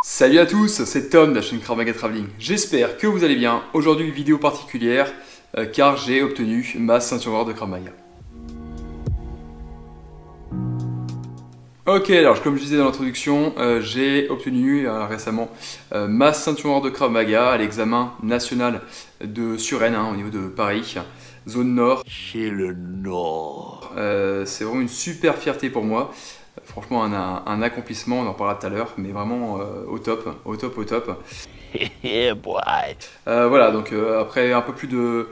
Salut à tous, c'est Tom de la chaîne Krav Maga Traveling. J'espère que vous allez bien. Aujourd'hui, une vidéo particulière car j'ai obtenu ma ceinture noire de Krav Maga. Ok, alors comme je disais dans l'introduction, j'ai obtenu récemment ma ceinture noire de Krav Maga à l'examen national de Suresnes, au niveau de Paris, zone nord. Chez le nord. C'est vraiment une super fierté pour moi. Franchement, un accomplissement, on en parlera tout à l'heure, mais vraiment au top, au top, au top. Yeah, boy. Voilà, donc après un peu plus de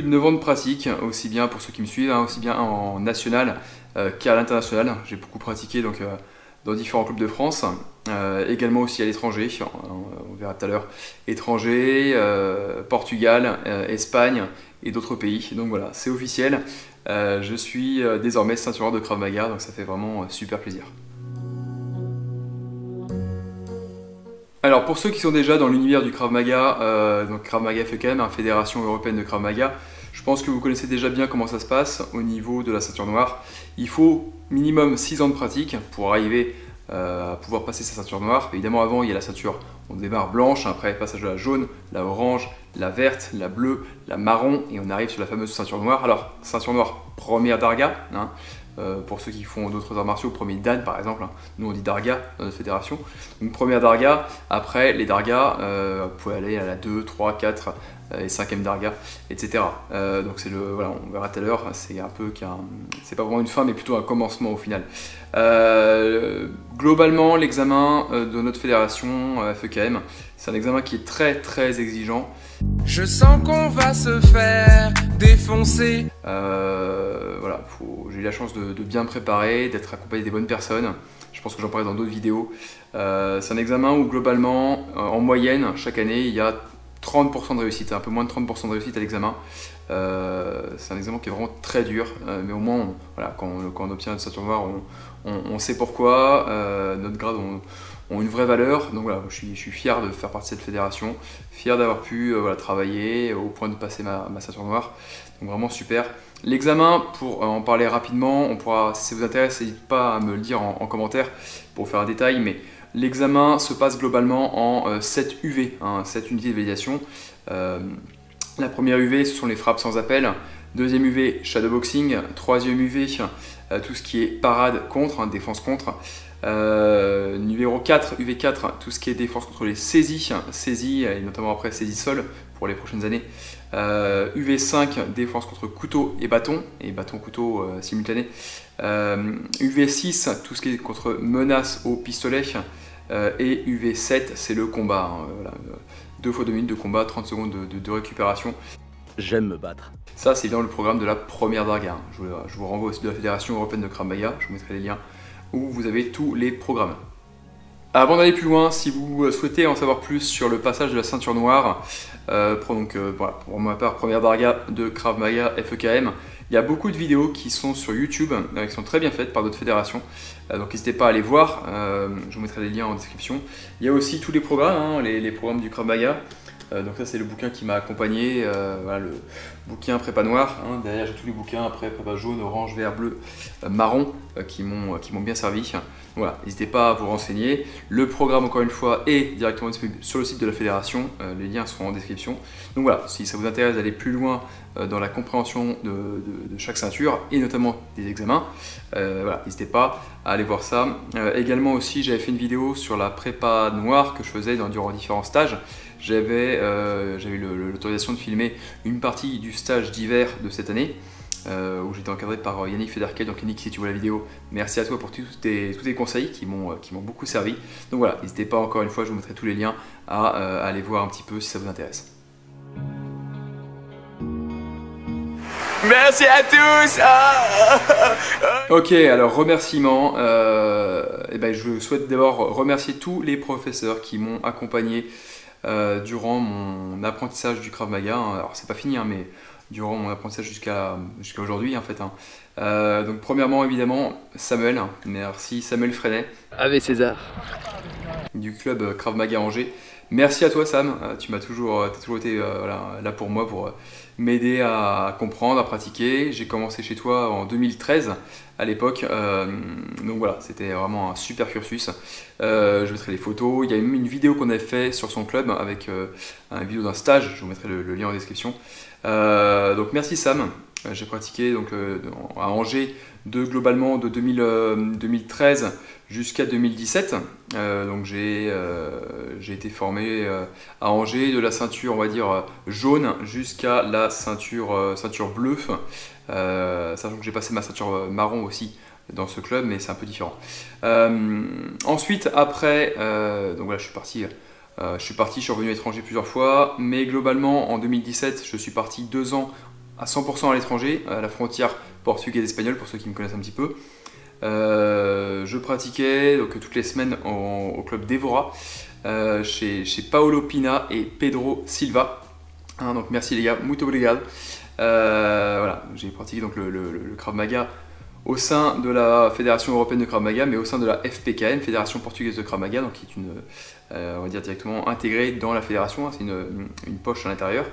9 ans de pratique, aussi bien pour ceux qui me suivent, aussi bien en national qu'à l'international. J'ai beaucoup pratiqué donc, dans différents clubs de France, également aussi à l'étranger, on verra tout à l'heure, étranger, Portugal, Espagne et d'autres pays. Donc voilà, c'est officiel. Je suis désormais ceinture noire de Krav Maga, donc ça fait vraiment super plaisir. Alors pour ceux qui sont déjà dans l'univers du Krav Maga, donc Krav Maga FEKM, Fédération Européenne de Krav Maga, je pense que vous connaissez déjà bien comment ça se passe au niveau de la ceinture noire. Il faut minimum 6 ans de pratique pour arriver à pouvoir passer sa ceinture noire. Évidemment avant il y a la ceinture, on démarre blanche, après passage de la jaune, la orange, la verte, la bleue, la marron et on arrive sur la fameuse ceinture noire. Alors ceinture noire première Darga, pour ceux qui font d'autres arts martiaux, premier Dan par exemple, nous on dit Darga dans notre fédération. Une première Darga, après les Dargas, vous pouvez aller à la 2, 3, 4 et 5e Darga, etc. Donc c'est le, voilà, on verra tout à l'heure, c'est un peu c'est pas vraiment une fin mais plutôt un commencement au final. Globalement l'examen de notre fédération FEKM, c'est un examen qui est très exigeant. Je sens qu'on va se faire défoncer. Voilà, j'ai eu la chance de bien me préparer, d'être accompagné des bonnes personnes. Je pense que j'en parlerai dans d'autres vidéos. C'est un examen où globalement, en moyenne, chaque année, il y a 30% de réussite, un peu moins de 30% de réussite à l'examen. C'est un examen qui est vraiment très dur, mais au moins, voilà, quand on obtient une ceinture noire, on sait pourquoi. Notre grade ont une vraie valeur, donc voilà, je suis fier de faire partie de cette fédération, fier d'avoir pu voilà, travailler au point de passer ma ceinture noire, donc vraiment super. L'examen, pour en parler rapidement, on pourra, si ça vous intéresse, n'hésitez pas à me le dire en commentaire pour faire un détail, mais l'examen se passe globalement en 7 UV, 7 unités de validation. La première UV, ce sont les frappes sans appel. Deuxième UV, shadowboxing. Troisième UV, tout ce qui est parade contre, défense contre. Numéro 4, UV4, tout ce qui est défense contre les saisies, et notamment après saisie sol pour les prochaines années. UV5, défense contre couteau et bâton couteau simultané. UV6, tout ce qui est contre menace au pistolet. Et UV7, c'est le combat. Voilà, 2 fois 2 minutes de combat, 30 secondes de récupération. J'aime me battre. Ça, c'est dans le programme de la première Darga. Je vous renvoie aussi de la Fédération Européenne de Krav Maga, je vous mettrai les liens où vous avez tous les programmes. Avant d'aller plus loin, si vous souhaitez en savoir plus sur le passage de la ceinture noire, voilà, pour ma part, première Darga de Krav Maga FEKM, il y a beaucoup de vidéos qui sont sur YouTube, qui sont très bien faites par d'autres fédérations, donc n'hésitez pas à aller voir, je vous mettrai les liens en description. Il y a aussi tous les programmes, les programmes du Krav Maga. Donc ça c'est le bouquin qui m'a accompagné, voilà, le bouquin prépa noir, derrière j'ai tous les bouquins après prépa jaune, orange, vert, bleu, marron qui m'ont bien servi. Voilà, n'hésitez pas à vous renseigner. Le programme encore une fois est directement disponible sur le site de la fédération, les liens seront en description. Donc voilà, si ça vous intéresse d'aller plus loin dans la compréhension de chaque ceinture et notamment des examens, voilà, n'hésitez pas à aller voir ça. Également aussi j'avais fait une vidéo sur la prépa noire que je faisais durant différents stages. J'avais eu l'autorisation de filmer une partie du stage d'hiver de cette année où j'étais encadré par Yannick Federkel. Donc Yannick, si tu vois la vidéo, merci à toi pour tous tes conseils qui m'ont beaucoup servi. Donc voilà, n'hésitez pas, encore une fois, je vous mettrai tous les liens à aller voir un petit peu si ça vous intéresse. Merci à tous. Ok, alors remerciements. Je souhaite d'abord remercier tous les professeurs qui m'ont accompagné durant mon apprentissage du Krav Maga. Alors c'est pas fini, mais durant mon apprentissage jusqu'à aujourd'hui en fait. Donc premièrement évidemment Samuel, merci Samuel Freinet. Avec César. Du club Krav Maga Angers. Merci à toi Sam, tu m'as toujours été voilà, là pour moi, pour m'aider à comprendre, à pratiquer. J'ai commencé chez toi en 2013 à l'époque, donc voilà, c'était vraiment un super cursus. Je mettrai les photos, il y a même une vidéo qu'on avait fait sur son club avec une vidéo d'un stage, je vous mettrai le lien en description. Donc merci Sam, j'ai pratiqué donc, à Angers globalement de 2013 jusqu'à 2017. Donc j'ai été formé à Angers de la ceinture on va dire jaune jusqu'à la ceinture bleue, sachant que j'ai passé ma ceinture marron aussi dans ce club, mais c'est un peu différent. Ensuite après donc voilà, je suis revenu à l'étranger plusieurs fois, mais globalement en 2017 je suis parti 2 ans à 100% à l'étranger, à la frontière portugaise-espagnole pour ceux qui me connaissent un petit peu. Je pratiquais donc, toutes les semaines au club d'Evora, chez Paolo Pina et Pedro Silva. Donc merci les gars, muito obrigado. Voilà, j'ai pratiqué donc, le Krav Maga au sein de la Fédération Européenne de Krav Maga, mais au sein de la FPKM, Fédération Portugaise de Krav Maga, donc qui est on va dire directement intégrée dans la fédération, hein, c'est une poche à l'intérieur.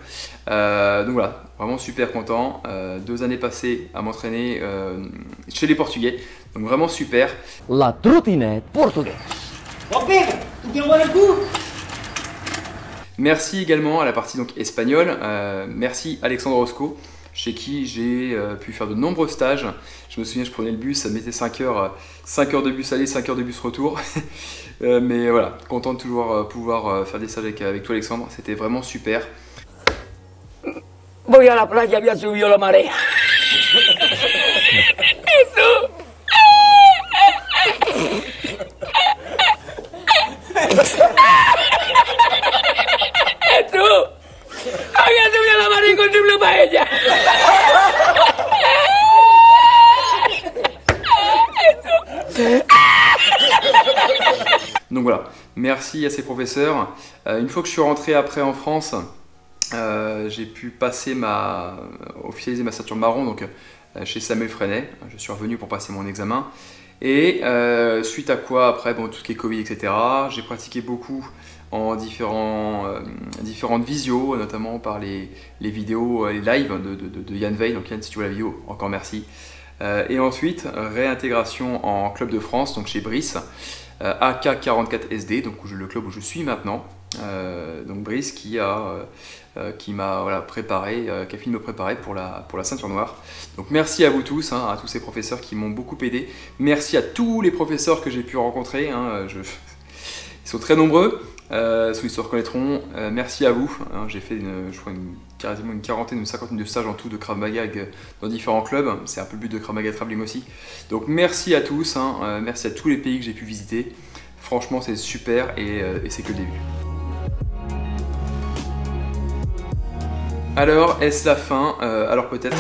Donc voilà, vraiment super content. 2 années passées à m'entraîner chez les Portugais, donc vraiment super. La trottinette portugaise. Merci également à la partie donc, espagnole, merci Alexandre Roscoe, chez qui j'ai pu faire de nombreux stages. Je me souviens, je prenais le bus, ça me mettait 5 heures de bus aller, 5 heures de bus retour. Mais voilà, content de toujours pouvoir faire des stages avec toi Alexandre, c'était vraiment super. Voy a la playa, había subido la marea. Donc voilà, merci à ces professeurs. Une fois que je suis rentré après en France, j'ai pu officialiser ma ceinture marron donc, chez Samuel Freinet. Je suis revenu pour passer mon examen. Et suite à quoi, après, bon, tout ce qui est Covid, etc., j'ai pratiqué beaucoup en différentes visios, notamment par les vidéos, les lives de Yann Veil. Donc Yann, si tu vois la vidéo, encore merci. Et ensuite, réintégration en club de France, donc chez Brice, AK44SD, donc le club où je suis maintenant. Donc Brice qui m'a voilà, préparé, qui a fini de me préparer pour la ceinture noire. Donc merci à vous tous, hein, à tous ces professeurs qui m'ont beaucoup aidé. Merci à tous les professeurs que j'ai pu rencontrer, hein, ils sont très nombreux, ceux qui se reconnaîtront. Merci à vous, hein, j'ai fait je crois quasiment une quarantaine, une cinquantaine de stages en tout de Krav Maga dans différents clubs. C'est un peu le but de Krav Maga Traveling aussi. Donc merci à tous, hein, merci à tous les pays que j'ai pu visiter. Franchement c'est super et c'est que le début. Alors, est-ce la fin alors peut-être,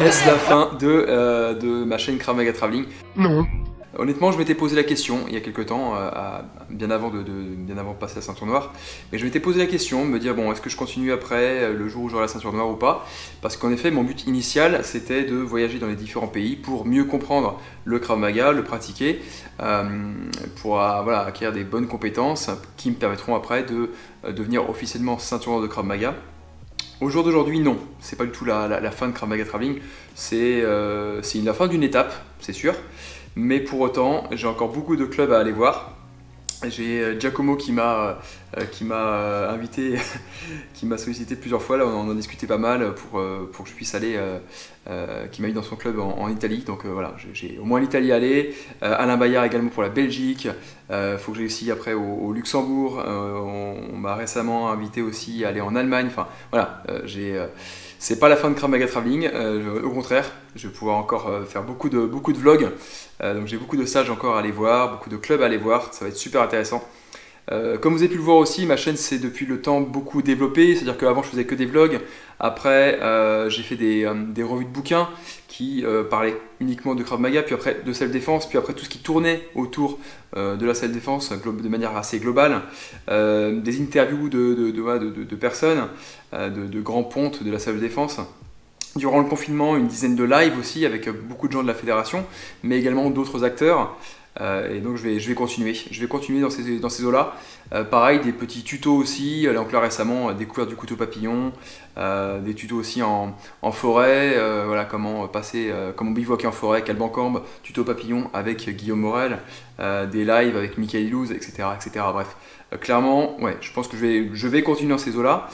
est-ce la fin de ma chaîne Krav Maga Traveling? Non. Honnêtement, je m'étais posé la question il y a quelques temps, bien avant de passer la ceinture noire, mais je m'étais posé la question, me dire bon, est-ce que je continue après le jour où j'aurai la ceinture noire ou pas? Parce qu'en effet, mon but initial, c'était de voyager dans les différents pays pour mieux comprendre le Krav Maga, le pratiquer, pour voilà, acquérir des bonnes compétences qui me permettront après de devenir officiellement ceinture noire de Krav Maga. Au jour d'aujourd'hui, non, c'est pas du tout la fin de Krav Maga Traveling, c'est la fin d'une étape, c'est sûr. Mais pour autant, j'ai encore beaucoup de clubs à aller voir. J'ai Giacomo qui m'a invité, qui m'a sollicité plusieurs fois, là on en a discuté pas mal pour que je puisse aller, qui m'a mis dans son club en Italie. Donc voilà, j'ai au moins l'Italie à aller. Alain Bayard également pour la Belgique. Faut que j'aille aussi après au Luxembourg. On m'a récemment invité aussi à aller en Allemagne. Enfin voilà, c'est pas la fin de Krav Maga Traveling, au contraire, je vais pouvoir encore faire beaucoup de vlogs, donc j'ai beaucoup de stages encore à aller voir, beaucoup de clubs à aller voir, ça va être super intéressant. Comme vous avez pu le voir aussi, ma chaîne s'est depuis le temps beaucoup développée, c'est-à-dire qu'avant je faisais que des vlogs, après j'ai fait des revues de bouquins qui parlaient uniquement de Krav Maga, puis après de self-défense, puis après tout ce qui tournait autour de la self-défense de manière assez globale, des interviews de personnes, de grands pontes de la self-défense. durant le confinement une dizaine de lives aussi avec beaucoup de gens de la fédération, mais également d'autres acteurs. Et donc je vais continuer dans ces eaux-là. Pareil, des petits tutos aussi. Là encore récemment, découverte du couteau papillon, des tutos aussi en forêt. Voilà, comment bivouaquer en forêt, Calbancambe, tuto papillon avec Guillaume Morel, des lives avec Michael Illouz, etc., etc. Bref, clairement, ouais, je pense que je vais continuer dans ces eaux-là,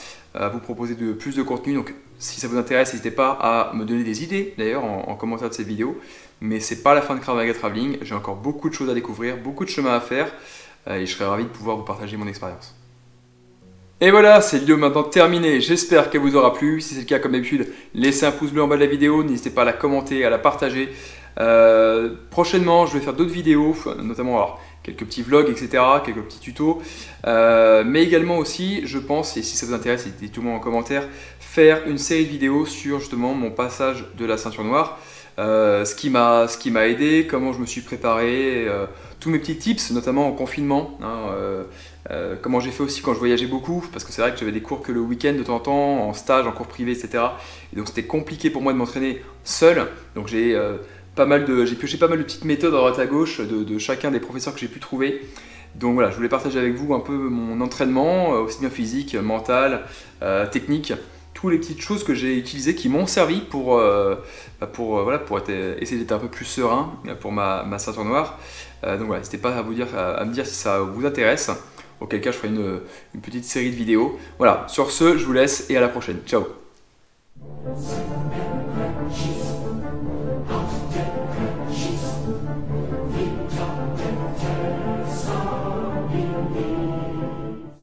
vous proposer plus de contenu. Donc si ça vous intéresse, n'hésitez pas à me donner des idées d'ailleurs en commentaire de cette vidéo. Mais c'est pas la fin de Krav Maga Traveling, j'ai encore beaucoup de choses à découvrir, beaucoup de chemin à faire, et je serais ravi de pouvoir vous partager mon expérience. Et voilà, cette vidéo est maintenant terminée, j'espère qu'elle vous aura plu. Si c'est le cas, comme d'habitude, laissez un pouce bleu en bas de la vidéo, n'hésitez pas à la commenter, à la partager. Prochainement, je vais faire d'autres vidéos, notamment alors, quelques petits vlogs, etc., quelques petits tutos, mais également aussi, je pense, et si ça vous intéresse, dites-moi en commentaire, faire une série de vidéos sur justement mon passage de la ceinture noire. Ce qui m'a aidé, comment je me suis préparé, tous mes petits tips, notamment en confinement, comment j'ai fait aussi quand je voyageais beaucoup, parce que c'est vrai que j'avais des cours que le week-end de temps en temps, en stage, en cours privé, etc. Et donc c'était compliqué pour moi de m'entraîner seul, donc j'ai pioché pas mal de petites méthodes à droite à gauche de chacun des professeurs que j'ai pu trouver. Donc voilà, je voulais partager avec vous un peu mon entraînement, aussi bien physique, mental, technique. Les petites choses que j'ai utilisées qui m'ont servi pour essayer d'être un peu plus serein pour ma ceinture noire. Donc voilà, n'hésitez pas à me dire si ça vous intéresse, auquel cas je ferai une petite série de vidéos. Voilà, sur ce, je vous laisse et à la prochaine. Ciao.